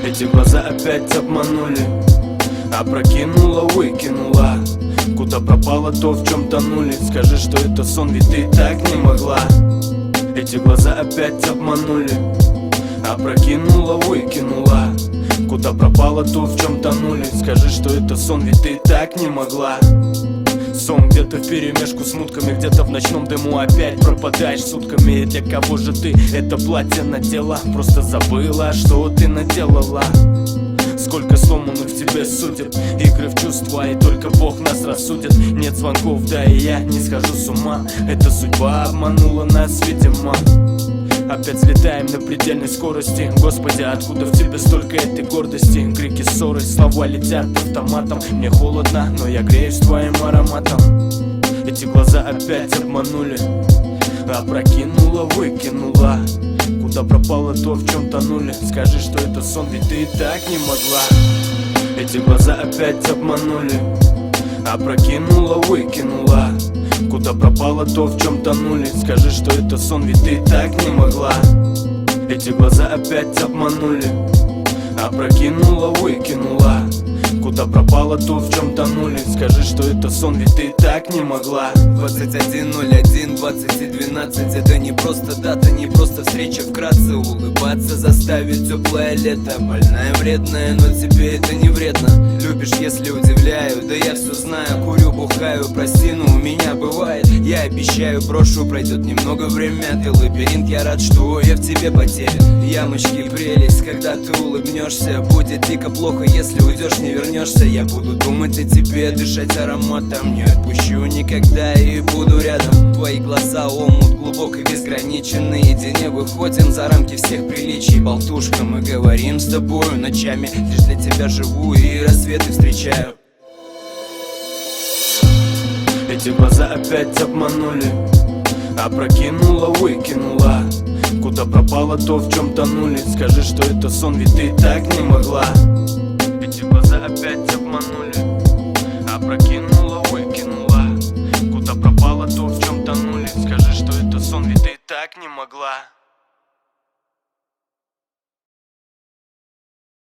Эти глаза опять обманули, опрокинула, выкинула. Куда пропало то, в чем тонули? Скажи, что это сон, ведь ты так не могла. Эти глаза опять обманули, опрокинула, выкинула. Куда пропало то, в чем тонули? Скажи, что это сон, ведь ты так не могла. Сон где-то вперемешку с мутками, где-то в ночном дыму опять пропадаешь сутками. И для кого же ты это платье надела? Просто забыла, что ты наделала. Сколько сломанных в тебе судеб, игры в чувства, и только Бог нас рассудит. Нет звонков, да и я не схожу с ума. Эта судьба обманула нас, видимо. Опять взлетаем на предельной скорости. Господи, откуда в тебе столько этой гордости? Крики, ссоры, слова летят автоматом. Мне холодно, но я греюсь твоим ароматом. Эти глаза опять обманули, опрокинула, выкинула. Куда пропало то, в чем тонули? Скажи, что это сон, ведь ты так не могла. Эти глаза опять обманули, опрокинула, выкинула. Куда пропало то, в чем тонули? Скажи, что это сон, ведь ты так не могла. Эти глаза опять обманули, опрокинула, выкинула. Куда пропало то, в чем тонули? Скажи, что это сон, ведь ты так не могла. 21:01, 20:12. Это не просто дата, не просто встреча. Вкратце улыбаться заставит теплое лето. Больная, вредная, но тебе это не вредно. Любишь, если удивляю, да я все знаю. Курю, бухаю, прости, но у меня бывает. Я обещаю, брошу, пройдет немного время. Ты лабиринт, я рад, что я в тебе потерян. Ямочки, прелесть, когда ты улыбнешься. Будет дико плохо, если уйдешь, не вернешься. Я буду думать о тебе, дышать ароматом. Не отпущу никогда и буду рядом. Твои глаза омут глубокий, безграничен. Наедине выходим за рамки всех приличий. Болтушка, мы говорим с тобою ночами. Лишь для тебя живу и рассветы встречаю. Эти глаза опять обманули, опрокинула, выкинула. Куда пропало то, в чем тонули? Скажи, что это сон, ведь ты так не могла. Эти глаза опять обманули,